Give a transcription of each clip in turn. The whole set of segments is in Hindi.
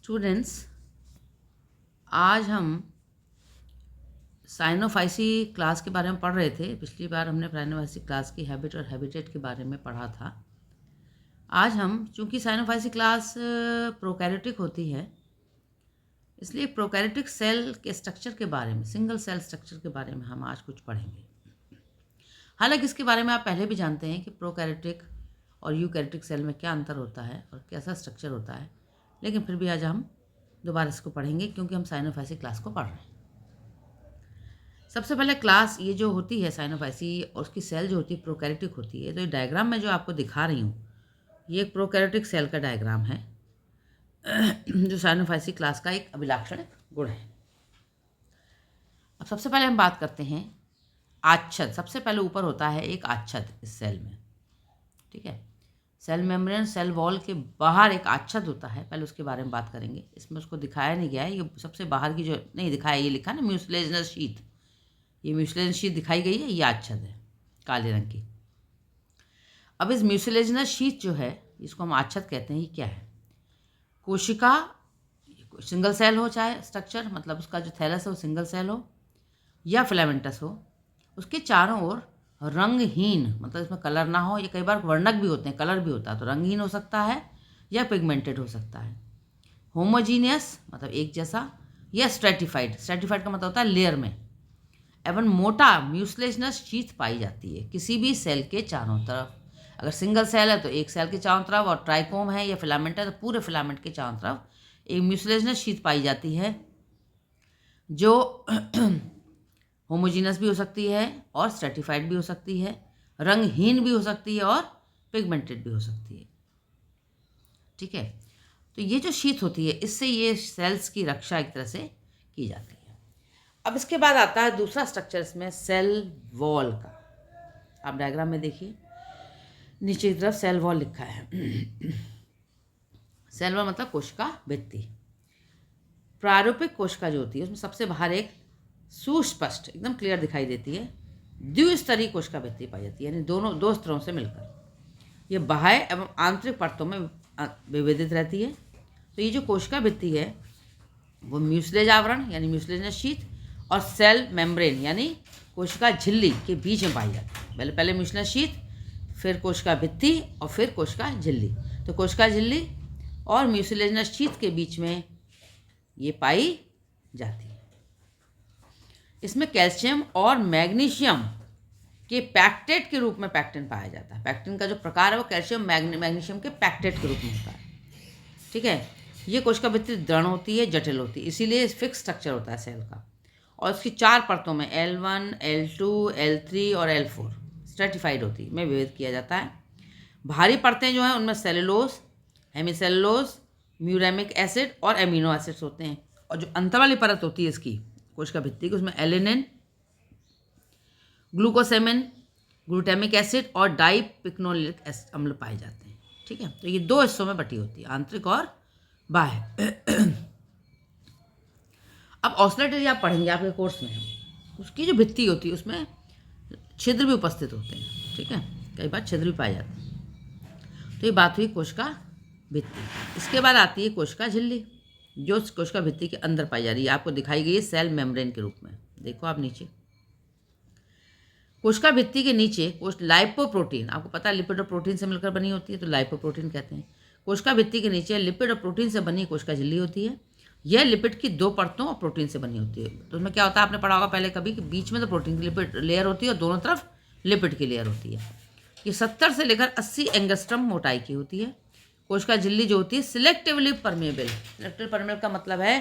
स्टूडेंट्स, आज हम साइनोफाइसी क्लास के बारे में पढ़ रहे थे। पिछली बार हमने साइनोफाइसी क्लास की हैबिट और हैबिटेट के बारे में पढ़ा था। आज हम, चूंकि साइनोफाइसी क्लास प्रोकैरियोटिक होती है, इसलिए प्रोकैरियोटिक सेल के स्ट्रक्चर के बारे में, सिंगल सेल स्ट्रक्चर के बारे में हम आज कुछ पढ़ेंगे। हालांकि इसके बारे में आप पहले भी जानते हैं कि प्रोकैरियोटिक और यूकैरियोटिक सेल में क्या अंतर होता है और कैसा स्ट्रक्चर होता है, लेकिन फिर भी आज हम दोबारा इसको पढ़ेंगे क्योंकि हम साइनोफाइसी क्लास को पढ़ रहे हैं। सबसे पहले क्लास ये जो होती है साइनोफाइसी, और उसकी सेल जो होती है प्रोकैरियोटिक होती है। तो ये डायग्राम में जो आपको दिखा रही हूँ, ये एक प्रोकैरियोटिक सेल का डायग्राम है जो साइनोफाइसी क्लास का एक अभिलाक्षणिक गुण है। अब सबसे पहले हम बात करते हैं आच्छद। सबसे पहले ऊपर होता है एक आच्छद इस सेल में, ठीक है। सेल मेम्ब्रेन, सेल वॉल के बाहर एक आच्छद होता है, पहले उसके बारे में बात करेंगे। इसमें उसको दिखाया नहीं गया है, ये सबसे बाहर की जो नहीं दिखाया, ये लिखा ना म्यूसिलेजिनस शीथ, ये म्यूसिलेजिनस शीथ दिखाई गई है, ये आच्छद है काले रंग की। अब इस म्यूसिलेजिनस शीथ जो है, इसको हम आच्छद कहते हैं, ये क्या है? कोशिका, सिंगल सेल हो चाहे स्ट्रक्चर, मतलब उसका जो थैलस है वो सिंगल सेल हो या फिलामेंटस हो, उसके चारों ओर रंगहीन, मतलब इसमें कलर ना हो, ये कई बार वर्णक भी होते हैं, कलर भी होता है, तो रंगहीन हो सकता है या पिगमेंटेड हो सकता है। होमोजीनियस मतलब एक जैसा, या स्ट्रेटिफाइड, स्ट्रेटिफाइड का मतलब होता है लेयर में, एवं मोटा म्यूसिलेजिनस शीथ पाई जाती है किसी भी सेल के चारों तरफ। अगर सिंगल सेल है तो एक सेल के चारों तरफ, और ट्राइकोम है या फिलामेंट है तो पूरे फिलामेंट के चारों तरफ एक म्यूसिलेजिनस शीथ पाई जाती है, जो होमोजीनस भी हो सकती है और स्ट्रेटिफाइड भी हो सकती है, रंगहीन भी हो सकती है और पिगमेंटेड भी हो सकती है, ठीक है। तो ये जो शीथ होती है, इससे ये सेल्स की रक्षा एक तरह से की जाती है। अब इसके बाद आता है दूसरा स्ट्रक्चर इसमें, सेल वॉल का। आप डायग्राम में देखिए, नीचे की तरफ सेल वॉल लिखा है सेल वॉल मतलब कोशिका भित्ति। प्रारूपिक कोशिका जो होती है, उसमें सबसे बाहर एक सुस्पष्ट, एकदम क्लियर दिखाई देती है द्विस्तरीय कोशिका भित्ति पाई जाती है, यानी दो स्तरों से मिलकर ये बाह्य एवं आंतरिक परतों में विभेदित रहती है। तो ये जो कोशिका भित्ति है वो म्यूसिलेज आवरण यानी म्यूसिलेजिनस शीथ और सेल मेम्ब्रेन यानी कोशिका झिल्ली के बीच में पाई जाती है। पहले म्यूसिलेजिनस शीथ, फिर कोशिका भित्ति और फिर कोशिका झिल्ली। तो कोशिका झिल्ली और म्यूसिलेजिनस शीथ के बीच में ये पाई जाती है। इसमें कैल्शियम और मैग्नीशियम के पैक्टेट के रूप में पैक्टिन पाया जाता है। पैक्टिन का जो प्रकार है वो कैल्शियम मैग्नीशियम के पैक्टेट के रूप में होता है, ठीक है। ये कोशिका भित्ति दृढ़ होती है, जटिल होती है, इसीलिए फिक्स स्ट्रक्चर होता है सेल का। और इसकी 4 परतों में L1, L2, L3 और L4 स्ट्रेटिफाइड होती है, में विभेद किया जाता है। भारी परतें जो हैं उनमें सेलुलोज, हेमीसेलुलोज, म्यूरेमिक एसिड और एमिनो एसिड्स होते हैं। और जो अंतर वाली परत होती है इसकी कोशिका भित्ति की, उसमें एलिनिन, ग्लूकोसेमिन, ग्लूटामिक एसिड और डाइपिक्नोलिक अम्ल पाए जाते हैं, ठीक है। तो ये 2 हिस्सों में बटी होती है, आंतरिक और बाह्य। अब ऑस्लेटरी आप पढ़ेंगे आपके कोर्स में, उसकी जो भित्ति होती है उसमें छिद्र भी उपस्थित होते हैं, ठीक है, कई बार छिद्र भी पाए जाते हैं। तो ये बात हुई कोशिका भित्ति। इसके बाद आती है कोशिका झिल्ली, जो कोशिका भित्ति के अंदर पाई जा रही है, आपको दिखाई गई है सेल मेम्ब्रेन के रूप में। देखो आप नीचे, कोशिका भित्ति के नीचे लाइपोप्रोटीन, आपको पता है लिपिड और प्रोटीन से मिलकर बनी होती है, तो लाइपोप्रोटीन कहते हैं। कोशिका भित्ति के नीचे लिपिड और प्रोटीन से बनी कोशिका झिल्ली होती है। यह लिपिड की 2 परतों और प्रोटीन से बनी होती है। तो उसमें क्या होता है, आपने पढ़ा होगा पहले कभी, कि बीच में तो प्रोटीन की लिपिड लेयर होती है और दोनों तरफ लिपिड की लेयर होती है। ये 70 से लेकर 80 एंगस्ट्रम मोटाई की होती है। कोशिका झिल्ली जो होती है सिलेक्टिवली परमेबल। सिलेक्टिव परमेबल का मतलब है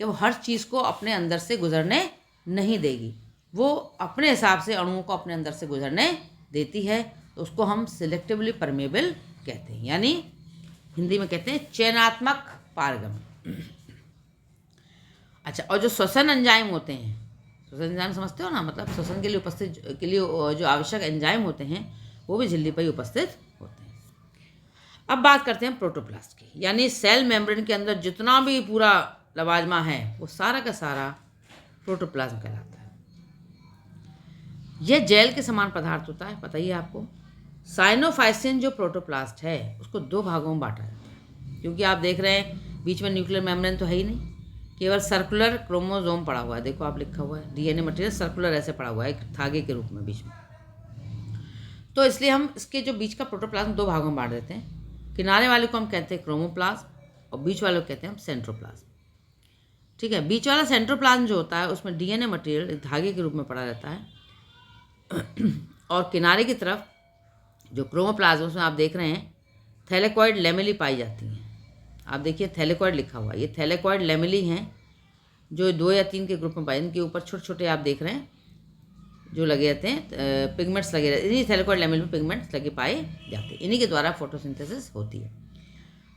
कि वो हर चीज़ को अपने अंदर से गुजरने नहीं देगी, वो अपने हिसाब से अणुओं को अपने अंदर से गुजरने देती है, तो उसको हम सिलेक्टिवली परमेबल कहते हैं, यानी हिंदी में कहते हैं चयनात्मक पारगम्य। अच्छा, और जो श्वसन एंजाइम होते हैं, श्वसन एंजाइम समझते हो ना, मतलब श्वसन के लिए उपस्थित के लिए जो आवश्यक एंजाइम होते हैं वो भी झिल्ली पर ही उपस्थित होते हैं। अब बात करते हैं प्रोटोप्लास्ट की, यानी सेल मेम्ब्रेन के अंदर जितना भी पूरा लवाजमा है वो सारा का सारा प्रोटोप्लाज्म कहलाता है। यह जेल के समान पदार्थ होता है, पता ही है आपको। साइनोफाइसिन जो प्रोटोप्लास्ट है उसको 2 भागों में बांटा जाता है, क्योंकि आप देख रहे हैं बीच में न्यूक्लियर मेम्ब्रेन तो है ही नहीं, केवल सर्कुलर क्रोमोसोम पड़ा हुआ है। देखो आप लिखा हुआ है डीएनए मटेरियल सर्कुलर ऐसे पड़ा हुआ है एक धागे के रूप में बीच में। तो इसलिए हम इसके जो बीच का प्रोटोप्लाज्म दो भागों में बांट देते हैं। किनारे वाले को हम कहते हैं क्रोमोप्लाज्म और बीच वाले को कहते हैं हम सेंट्रोप्लाज्म। ठीक है, बीच वाला सेंट्रोप्लाज्म जो होता है उसमें डीएनए मटेरियल एक धागे के रूप में पड़ा रहता है और किनारे की तरफ जो क्रोमोप्लाज्म उसमें आप देख रहे हैं थैलेकॉइड लेमेली पाई जाती हैं। आप देखिए थैलेकॉइड लिखा हुआ है, ये थैलेकॉइड लेमेली हैं जो 2 या 3 के ग्रुप में पाए, इनके ऊपर छोटे छोटे आप देख रहे हैं जो लगे रहते हैं पिगमेंट्स लगे रहते हैं। इन्हीं थैलेकॉइड लेमेली में पिगमेंट्स लगे पाए जाते हैं, इन्हीं के द्वारा फोटोसिंथेसिस होती है।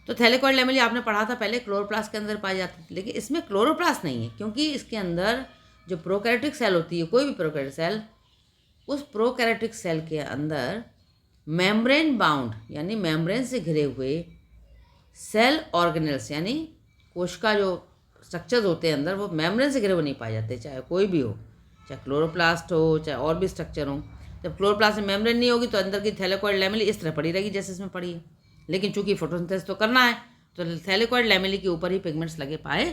तो थैलेकॉइड लेमेली आपने पढ़ा था पहले क्लोरोप्लास्ट के अंदर पाई जाती थी, लेकिन इसमें क्लोरोप्लास्ट नहीं है क्योंकि इसके अंदर जो प्रोकैरियोटिक सेल होती है, कोई भी प्रोकैरियोटिक सेल, उस प्रोकैरियोटिक सेल के अंदर मेम्ब्रेन बाउंड यानी मेम्ब्रेन से घिरे हुए सेल ऑर्गेनेल्स यानी कोशिका जो स्ट्रक्चर्स होते हैं अंदर वो मेम्ब्रेन से घिरे हुए नहीं पाए जाते, चाहे कोई भी हो, चाहे क्लोरोप्लास्ट हो चाहे और भी स्ट्रक्चर हो। जब क्लोरोप्लास्ट में मेम्ब्रेन नहीं होगी तो अंदर की थैलेकॉइड लेमेली इस तरह पड़ी रहेगी जैसे इसमें पड़ी है, लेकिन चूंकि फोटोसिंथेसिस तो करना है तो थैलेकॉइड लेमेली के ऊपर ही पिगमेंट्स लगे पाए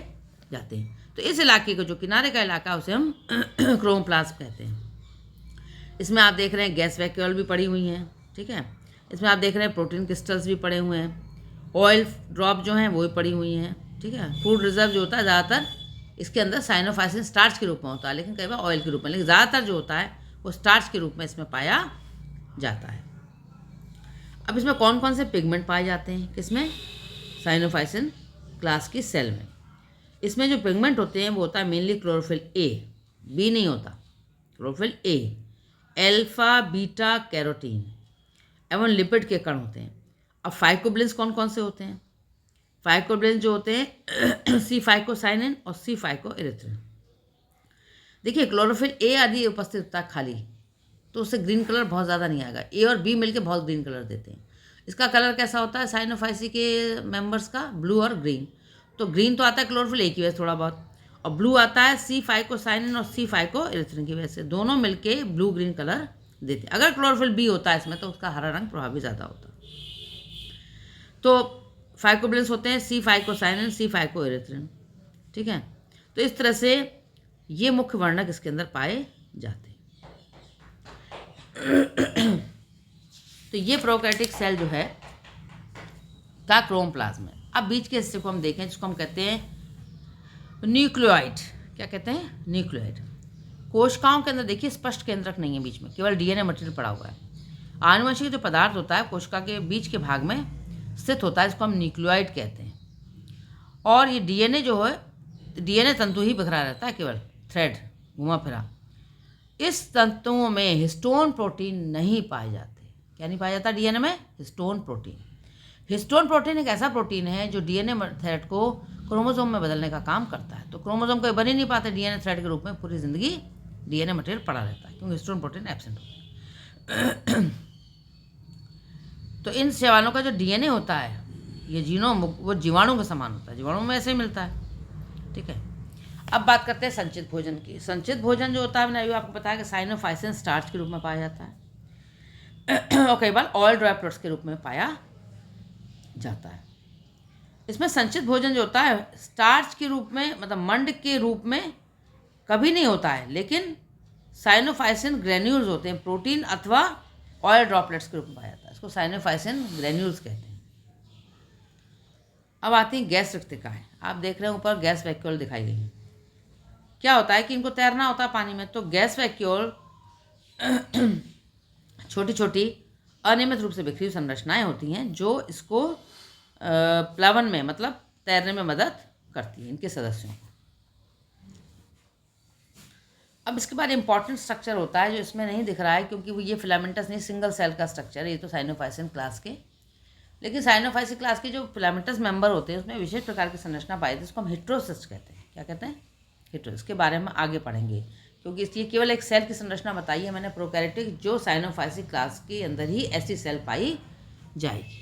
जाते हैं। तो इस इलाके को जो किनारे का इलाका उसे हम क्रोमोप्लास्ट कहते हैं। इसमें आप देख रहे हैं गैस वैक्यूल भी पड़ी हुई हैं। ठीक है, इसमें आप देख रहे हैं प्रोटीन क्रिस्टल्स भी पड़े हुए हैं, ऑयल ड्रॉप जो हैं वो भी पड़ी हुई हैं। ठीक है, फूड रिजर्व जो होता है ज़्यादातर इसके अंदर साइनोफाइसिन स्टार्च के रूप में होता है, लेकिन कई बार ऑयल के रूप में, लेकिन ज़्यादातर जो होता है वो स्टार्च के रूप में इसमें पाया जाता है। अब इसमें कौन कौन से पिगमेंट पाए जाते हैं किसमें? साइनोफाइसिन क्लास की सेल में। इसमें जो पिगमेंट होते हैं वो होता है मेनली क्लोरोफिल ए, बी नहीं होता, chlorophyll A, alpha beta carotene एवं लिपिड के कण होते हैं। अब फाइकोबिलेंस कौन कौन से होते हैं? फाइकोबिलेंस जो होते हैं सी फाइकोसाइनिन और सी फाइकोइरिथ्रिन। देखिए क्लोरोफिल ए आदि उपस्थित होता है खाली तो उससे ग्रीन कलर बहुत ज़्यादा नहीं आएगा, ए और बी मिलके बहुत ग्रीन कलर देते हैं। इसका कलर कैसा होता है साइनोफाइसी के मेंबर्स का? ब्लू और ग्रीन। तो ग्रीन तो आता है क्लोरोफिल ए की वजह से थोड़ा बहुत, और ब्लू आता है सी फाइकोसाइनिन और सी फाइकोइरिथ्रिन की वजह से, दोनों मिलके ब्लू ग्रीन कलर देते हैं। अगर क्लोरोफिल बी होता है इसमें तो उसका हरा रंग प्रभावी ज़्यादा होता है। तो फाइकोबिलेंस होते हैं सी फाइकोसाइनिन सी फाइकोइरिथ्रिन। ठीक है, तो इस तरह से ये मुख्य वर्णक इसके अंदर पाए जाते हैं। तो ये प्रोकैरियोटिक सेल जो है का क्रोमोप्लाज्म है। अब बीच के हिस्से को हम देखें जिसको हम कहते हैं न्यूक्लियोइड। क्या कहते हैं? न्यूक्लियोइड। कोशिकाओं के अंदर देखिए स्पष्ट केंद्रक नहीं है बीच में, केवल डीएनए मटेरियल पड़ा हुआ है। आनुवंशिक जो पदार्थ होता है कोशिका के बीच के भाग में स्थित होता है, इसको हम न्यूक्लियोइड कहते हैं। और ये डीएनए जो है डीएनए तंतु ही बिखरा रहता है, केवल थ्रेड घुमा फिरा। इस तंतुओं में हिस्टोन प्रोटीन नहीं पाए जाते। क्या नहीं पाया जाता डीएनए में? Histone protein. हिस्टोन प्रोटीन एक ऐसा प्रोटीन है जो डीएनए थ्रेड को क्रोमोसोम में बदलने का काम करता है। तो क्रोमोसोम कोई बन ही नहीं पाते डीएनए थ्रेड के रूप में, पूरी जिंदगी डीएनए मटेरियल पड़ा रहता है क्योंकि हिस्टोन प्रोटीन एब्सेंट होता है। तो इन शैवालों का जो डीएनए होता है ये जीनोम वो जीवाणु के समान होता है, जीवाणु में ऐसे ही मिलता है। ठीक है, अब बात करते हैं संचित भोजन की। संचित भोजन जो होता है मैंने अभी आपको बताया कि साइनोफाइसिन स्टार्च के रूप में पाया जाता है और कई बार ऑयल ड्रॉपलेट्स के रूप में पाया जाता है। इसमें संचित भोजन जो होता है स्टार्च के रूप में मतलब मंड के रूप में कभी नहीं होता है, लेकिन साइनोफाइसिन ग्रेन्यूल्स होते हैं, प्रोटीन अथवा ऑयल ड्रॉपलेट्स के रूप में पाया जाता है, इसको साइनोफाइसिन ग्रेन्यूल्स कहते हैं। अब आती हैं गैस रिक्तिकाएँ। आप देख रहे हैं ऊपर गैस वैक्यूल दिखाई गई है। क्या होता है कि इनको तैरना होता है पानी में, तो गैस वैक्यूल छोटी छोटी अनियमित रूप से बिखरी हुई संरचनाएं होती हैं जो इसको प्लवन में मतलब तैरने में मदद करती है इनके सदस्यों को। अब इसके बाद इंपॉर्टेंट स्ट्रक्चर होता है जो इसमें नहीं दिख रहा है क्योंकि वो ये फिलामेंटस नहीं सिंगल सेल का स्ट्रक्चर है, ये तो साइनोफाइसिन क्लास के। लेकिन साइनोफाइसिन क्लास के जो फिलामेंटस मेंबर होते हैं उसमें विशेष प्रकार की संरचना पाई जाती है, इसको हम हेटेरोसिस्ट कहते हैं। क्या कहते हैं? हेटेरोसिस्ट। के बारे में आगे पढ़ेंगे क्योंकि इसलिए केवल एक सेल की संरचना बताई है मैंने प्रोकैरियोटिक, जो साइनोफाइसिन क्लास के अंदर ही ऐसी सेल पाई जाएगी।